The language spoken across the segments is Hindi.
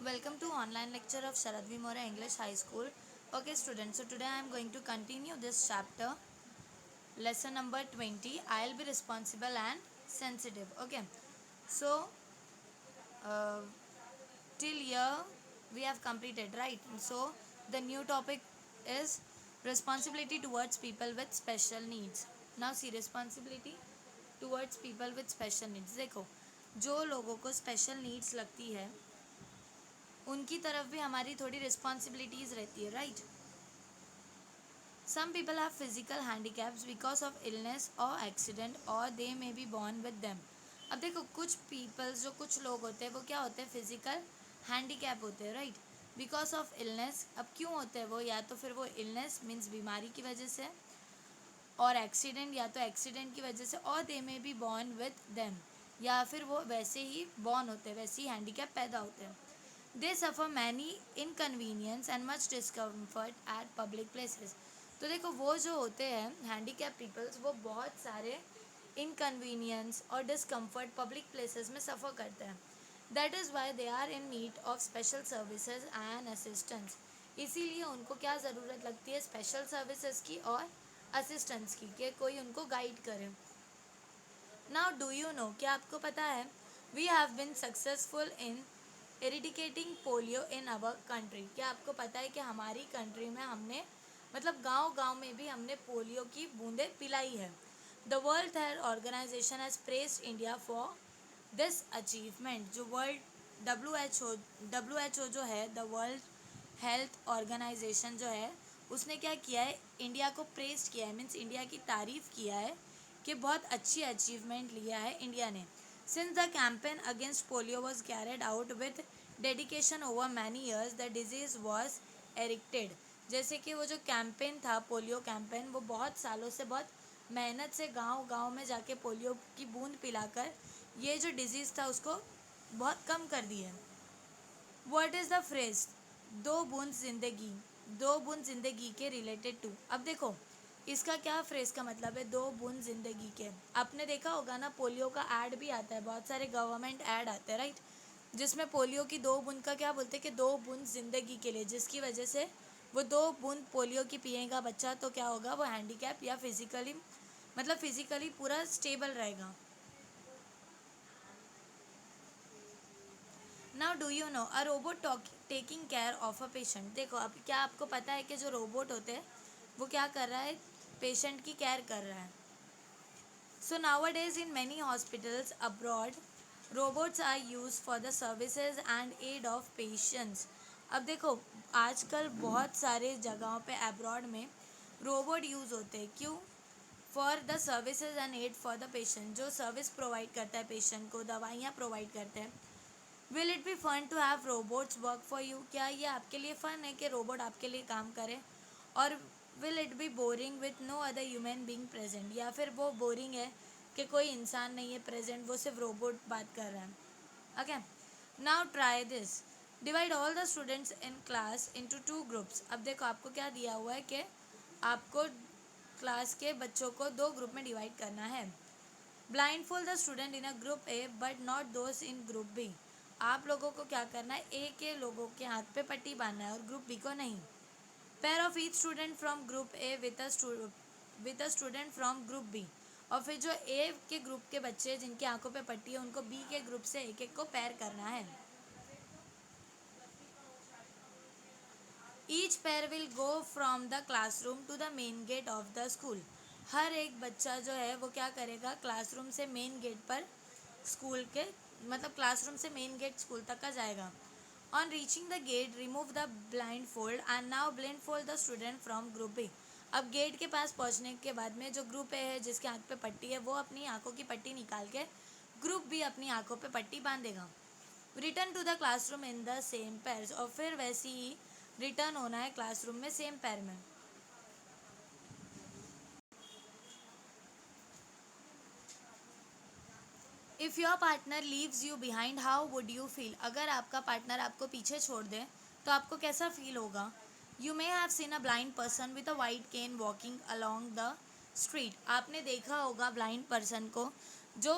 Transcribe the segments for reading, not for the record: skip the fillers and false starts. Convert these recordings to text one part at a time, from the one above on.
Welcome to online lecture of Sharad V. More English High School. Okay students, so today I am going to continue this chapter, lesson number 20. I'll be responsible and sensitive. Okay, so uh, till here we have completed, right? So the new topic is responsibility towards people with special needs. Now see, responsibility towards people with special needs. देखो, जो लोगों को स्पेशल नीड्स लगती है उनकी तरफ भी हमारी थोड़ी रिस्पॉन्सिबिलिटीज़ रहती है, right? Some people have physical handicaps because of illness और एक्सीडेंट और they may be born with them. अब देखो, कुछ पीपल्स, जो कुछ लोग होते हैं वो क्या होते हैं, फिजिकल हैंडीकैप होते हैं, राइट? Because of illness. अब क्यों होते हैं वो? या तो फिर वो इलनेस मीन्स बीमारी की वजह से, और एक्सीडेंट या तो एक्सीडेंट की वजह से, और they may be born with them, या फिर वो वैसे ही बॉर्न होते हैं, वैसे ही हैंडीकैप पैदा होते हैं। They suffer many inconvenience and much discomfort at public places. तो देखो, वो जो होते हैं हैंडीकैप पीपल्स, वो बहुत सारे इनकन्वीनियंस और डिस्कम्फर्ट पब्लिक प्लेसेस में सफ़र करते हैं। That is why they are in need of special services and assistance. इसीलिए उनको क्या ज़रूरत लगती है, स्पेशल सर्विसेज की और असिस्टेंस की, कि कोई उनको गाइड करे। नाउ डू यू नो, क्या आपको पता है, we have been successful in eradicating polio in our country. क्या आपको पता है कि हमारी कंट्री में हमने, मतलब गांव गांव में भी हमने पोलियो की बूंदें पिलाई है। The world health organisation has praised India for this achievement. जो वर्ल्ड डब्ल्यू एच ओ जो है, द वर्ल्ड हेल्थ ऑर्गेनाइजेशन जो है, उसने क्या किया है, इंडिया को प्रेज किया है, मीन्स इंडिया की तारीफ़ किया है कि बहुत अच्छी अचीवमेंट लिया है इंडिया ने। Since the campaign against polio was carried out with dedication over many years, the disease was eradicated. जैसे कि वो जो कैंपेन था, पोलियो कैंपेन, वो बहुत सालों से, बहुत मेहनत से गांव गांव में जाके पोलियो की बूंद पिलाकर ये जो डिजीज़ था उसको बहुत कम कर दी है। व्हाट इज़ द फ्रेज दो बूंद जिंदगी, दो बूंद जिंदगी के रिलेटेड टू। अब देखो, इसका क्या फ्रेज का मतलब है, दो बूंद जिंदगी के। आपने देखा होगा ना, पोलियो का ऐड भी आता है, बहुत सारे गवर्नमेंट ऐड आते हैं, राइट? जिसमें पोलियो की दो बूंद का क्या बोलते हैं कि दो बूंद जिंदगी के लिए, जिसकी वजह से वो दो बूंद पोलियो की पिएगा बच्चा तो क्या होगा, वो हैंडीकैप या फिजिकली, मतलब फिजिकली पूरा स्टेबल रहेगा। Now do you know, a robot taking care of a patient. देखो, अब क्या आपको पता है कि जो रोबोट होते हैं वो क्या कर रहा है, पेशेंट की केयर कर रहा है। So nowadays in many hospitals abroad, robots are use for the services and aid of patients. अब देखो, आजकल बहुत सारे जगहों पे अब्रॉड में रोबोट यूज़ होते हैं। क्यों? For the services and aid for the patient, जो सर्विस प्रोवाइड करता है पेशेंट को, दवाइयाँ प्रोवाइड करते हैं। Will it be fun to have robots work for you. क्या ये आपके लिए फ़न है कि रोबोट आपके लिए काम करे? और will it be boring with no other human being present, या फिर वो बोरिंग है कि कोई इंसान नहीं है प्रेजेंट, वो सिर्फ रोबोट बात कर रहा है। Okay, now try this, divide all the students in class into two groups. अब देखो, आपको क्या दिया हुआ है कि आपको क्लास के बच्चों को दो ग्रुप में डिवाइड करना है। Blindfold the student in a group A but not those in group B. आप लोगों को क्या करना है, ए के लोगों के हाथ पे पट्टी बांधना है और ग्रुप बी को नहीं। Pair of each student from group A with a student from group B. और फिर जो ए के ग्रुप के बच्चे जिनकी आंखों पे पट्टी है, उनको बी के ग्रुप से एक एक को पेयर करना है। Each pair will go from the classroom to the main gate of the school. हर एक बच्चा जो है वो क्या करेगा, क्लासरूम से मेन गेट पर, स्कूल के, मतलब क्लासरूम से मेन गेट स्कूल तक का जाएगा। On reaching the gate, remove the blindfold and now blindfold the student from group B. अब गेट के पास पहुंचने के बाद में जो ग्रुप ए है, जिसके आंख पे पट्टी है, वो अपनी आंखों की पट्टी निकाल के ग्रुप बी अपनी आंखों पे पट्टी बांधेगा। Return to the classroom in the same pairs, और फिर वैसे ही रिटर्न होना है क्लासरूम में सेम पेयर में। If your partner leaves you behind, how would you feel. अगर आपका पार्टनर आपको पीछे छोड़ दे तो आपको कैसा फील होगा। You may have seen a blind person with a white cane walking along the street. आपने देखा होगा ब्लाइंड पर्सन को, जो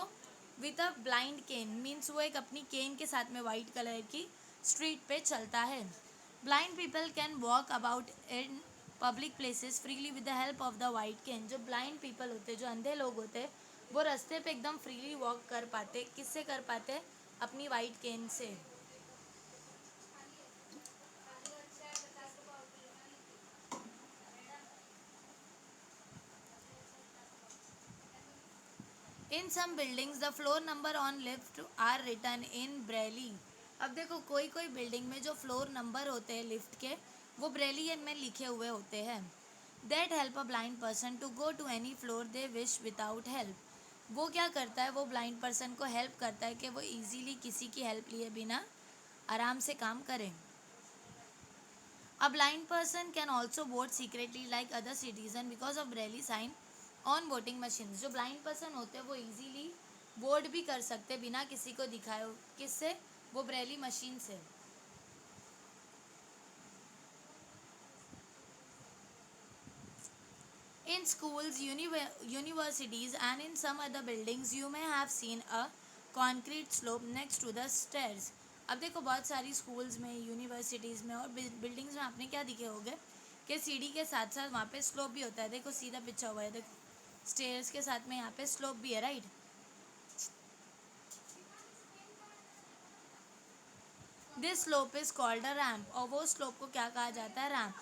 विद अ ब्लाइंड केन मीन्स वो एक अपनी केन के साथ में वाइट कलर की स्ट्रीट पे चलता है। Blind people can walk about in public places freely with the help of the white can. जो ब्लाइंड पीपल होते हैं, जो अंधे लोग होते हैं, वो रास्ते पे एकदम फ्रीली वॉक कर पाते। किससे कर पाते? अपनी वाइट कैन से। In some buildings the floor number on lift are written in braille. अब देखो कोई कोई बिल्डिंग में जो फ्लोर नंबर होते हैं लिफ्ट के, वो ब्रेलियन में लिखे हुए होते हैं। That help a blind person to go to any floor they wish without help. वो क्या करता है? वो ब्लाइंड पर्सन को हेल्प करता है कि वो इजीली किसी की हेल्प लिए बिना आराम से काम करें। A blind person can also vote secretly like other citizen because of Braille sign on voting machines। जो blind person होते हैं वो easily वोट भी कर सकते हैं बिना किसी को दिखाए। किससे? वो ब्रेली मशीन से। In schools, universities and in some other buildings you may have seen a concrete slope next to the stairs। अब देखो बहुत सारी स्कूल्स में, यूनिवर्सिटीज़ में और बिल्डिंग्स में आपने क्या दिखे होंगे कि सीढ़ी के साथ साथ वहाँ पे स्लोप भी होता है। देखो सीधा पिछा हुआ है, देखो स्टेयर्स के साथ में यहाँ पे स्लोप भी है, right. This slope is called a ramp. और वो स्लोप को क्या कहा जाता है? Ramp.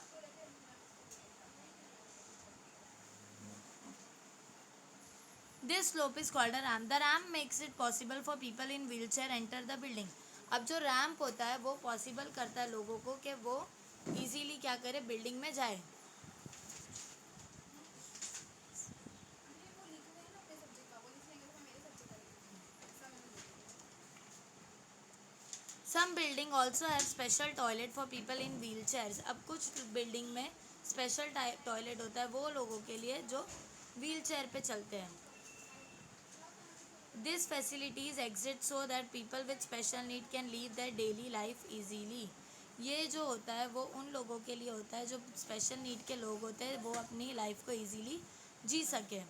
This slope is called a ramp. The ramp makes it possible for people in wheel chair enter the building. अब जो रैम्प होता है वो पॉसिबल करता है लोगों को कि वो इजीली क्या करे? बिल्डिंग में जाए। Some building also have special toilet for people in wheelchairs. अब कुछ बिल्डिंग में स्पेशल टॉयलेट होता है वो लोगों के लिए जो व्हील चेयर पे चलते हैं। This facilities exist so that people with special need can leave their daily life easily. ये जो होता है वो उन लोगों के लिए होता है जो स्पेशल नीड के लोग होते हैं, वो अपनी लाइफ को इजीली जी सके।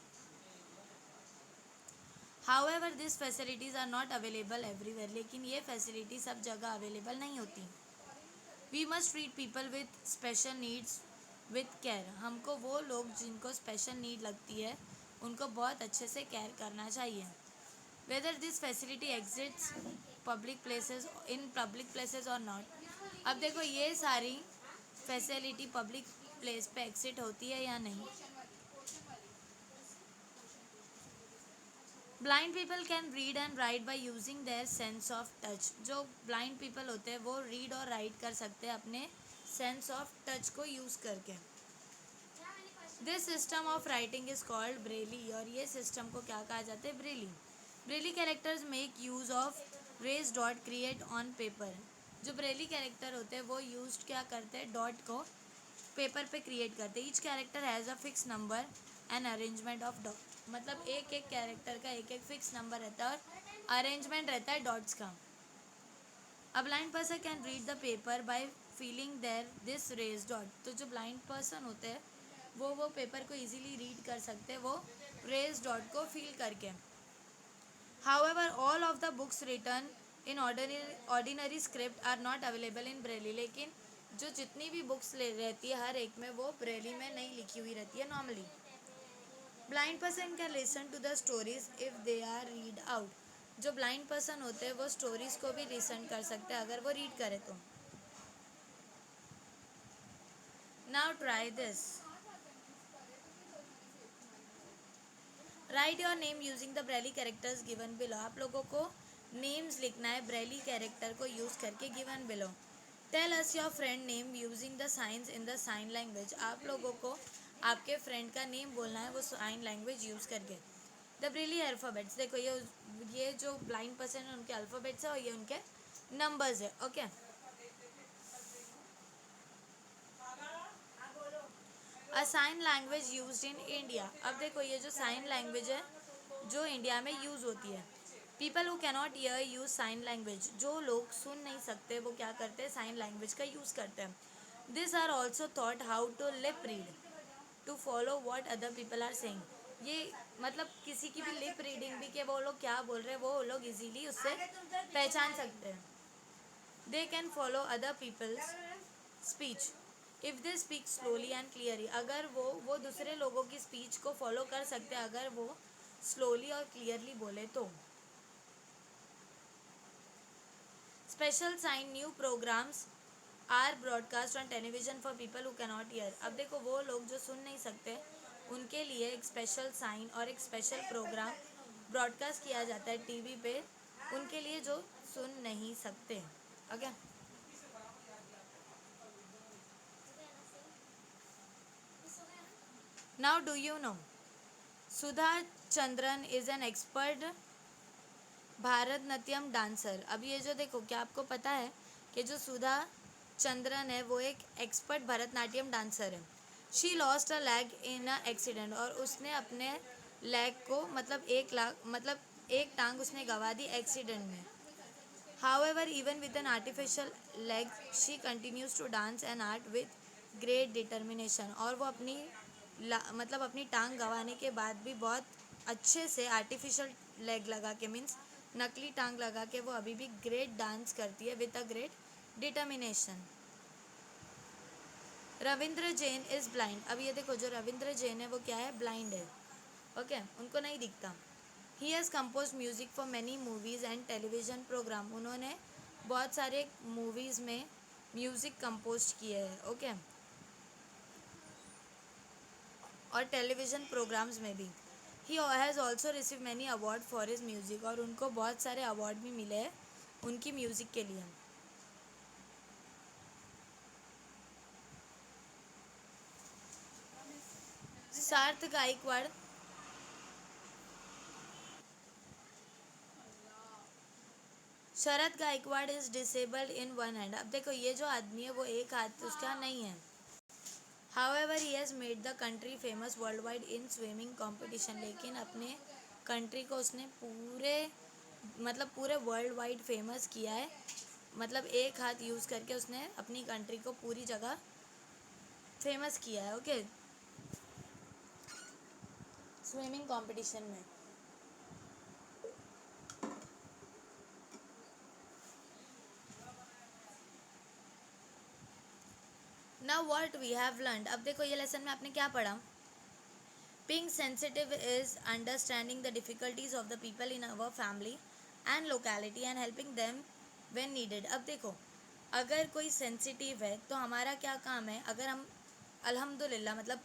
However this facilities are not available everywhere. लेकिन ये फैसिलिटी सब जगह अवेलेबल नहीं होती। We must treat people with special needs with care. हमको वो लोग जिनको स्पेशल नीड लगती है उनको बहुत अच्छे से केयर करना चाहिए। Whether this facility exits public places और नॉट। अब देखो ये सारी फैसिलिटी पब्लिक प्लेस पे एग्जिट होती है या नहीं। Blind people can read and right by using their sense of touch. जो ब्लाइंड पीपल होते हैं वो रीड और राइट कर सकते हैं अपने सेंस ऑफ टच को यूज़ करके। This system of writing is called Braille. और ये सिस्टम को क्या कहा जाता है? Braille. Braille characters make use of raise dot create on paper. जो ब्रेली कैरेक्टर होते हैं वो यूज क्या करते हैं? डॉट को पेपर पे क्रिएट करते हैं। Each character has a fix number and arrangement of dot. मतलब एक एक कैरेक्टर का एक एक फिक्स नंबर रहता है और अरेंजमेंट रहता है डॉट्स का। A blind person can read the paper by feeling their this raise dot. तो जो ब्लाइंड पर्सन होते हैं वो पेपर को इजीली रीड कर सकते हैं वो रेज डॉट को फील करके। However all of the books written in ordinary script are not available in Braille. लेकिन जो जितनी भी बुक्स ले रहती है हर एक में वो ब्रेली में नहीं लिखी हुई रहती है normally. Blind person can listen to the stories if they are read out. जो ब्लाइंड पर्सन होते हैं वो स्टोरीज को भी लिसन कर सकते हैं अगर वो रीड करे तो। Now try this. Write your name using the Braille characters given below. आप लोगों को नेम्स लिखना है ब्रेली कैरेक्टर को यूज़ करके given below. Tell us your friend name using the signs in the sign language. आप लोगों को आपके फ्रेंड का नेम बोलना है वो साइन लैंग्वेज यूज़ करके। The Braille alphabets. देखो ये जो ब्लाइंड पर्सन है उनके अल्फ़ाबेट्स है और ये उनके नंबर्स है। Okay. A sign language used in India. अब देखो ये जो साइन लैंग्वेज है जो इंडिया में यूज़ होती है। People who cannot hear use sign language. जो लोग सुन नहीं सकते वो क्या करते हैं? साइन लैंग्वेज का यूज़ करते हैं। This are also taught how to lip read to follow what other people are saying. ये मतलब किसी की भी लिप रीडिंग भी कि वो लोग क्या बोल रहे हैं वो लोग इजीली उससे पहचान सकते हैं। They can follow other people's speech if they speak slowly and clearly. अगर वो दूसरे लोगों की स्पीच को फॉलो कर सकते हैं अगर वो स्लोली और क्लियरली बोले तो। Special sign new programmes are broadcast on television for people who cannot hear. अब देखो वो लोग जो सुन नहीं सकते उनके लिए एक स्पेशल साइन और एक स्पेशल प्रोग्राम ब्रॉडकास्ट किया जाता है टीवी पे उनके लिए जो सुन नहीं सकते। Okay, now do you know Sudha Chandran is an expert Bharatanatyam dancer. अब ये जो देखो क्या आपको पता है कि जो सुधा चंद्रन है वो एक एक्सपर्ट भरतनाट्यम डांसर है। She lost a leg in a accident और उसने अपने लेग को मतलब एक टांग उसने गंवा दी एक्सीडेंट में। However even with an artificial leg she continues to dance and art with great determination. और वो मतलब अपनी टांग गंवाने के बाद भी बहुत अच्छे से आर्टिफिशियल लेग लगा के मीन्स नकली टांग लगा के वो अभी भी ग्रेट डांस करती है with a great determination. Ravindra Jain is blind. अब ये देखो जो रविंद्र जैन है वो क्या है, ब्लाइंड है। ओके, उनको नहीं दिखता। He has compose music for many movies and television programme. उन्होंने बहुत सारे मूवीज़ में म्यूज़िक कंपोज किए हैं। ओके, और टेलीविज़न प्रोग्राम्स में भी। He has also receive many award for his music. और उनको बहुत सारे अवार्ड भी मिले हैं उनकी म्यूज़िक के लिए। Sarth Gaikwad Sharad Gaikwad is disabled in one hand. अब देखो ये जो आदमी है वो एक हाथ उसका नहीं है। However he has made the country famous world wide in swimming competition. लेकिन अपने कंट्री को उसने पूरे वर्ल्ड वाइड फेमस किया है। मतलब एक हाथ यूज़ करके उसने अपनी कंट्री को पूरी जगह फेमस किया है। ओके, स्विमिंग कंपटीशन में। Now what we have learned. अब देखो ये लेसन में आपने क्या पढ़ा। Being sensitive is understanding the difficulties of the people in our family and locality and helping them when needed। अब देखो अगर कोई सेंसिटिव है तो हमारा क्या काम है, अगर हम अल्हम्दुलिल्लाह मतलब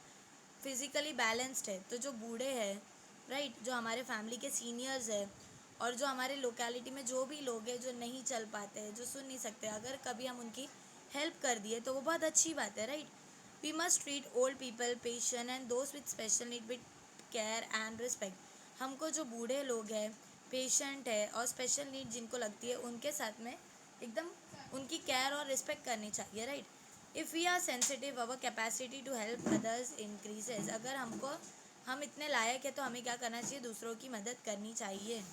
फिज़िकली बैलेंस्ड है तो जो बूढ़े हैं राइट, जो हमारे फैमिली के सीनियर्स है और जो हमारे लोकेलिटी में जो भी लोग हैं जो नहीं चल पाते हैं, जो सुन नहीं सकते, अगर कभी हम उनकी हेल्प कर दिए तो वो बहुत अच्छी बात है right. We must treat old people patient and those with special need with care and respect. हमको जो बूढ़े लोग हैं, पेशेंट है और स्पेशल नीड जिनको लगती है उनके साथ में एकदम उनकी केयर और रिस्पेक्ट करनी चाहिए right. If we are sensitive our capacity to help others increases. अगर हम इतने लायक है तो हमें क्या करना चाहिए, दूसरों की मदद करनी चाहिए।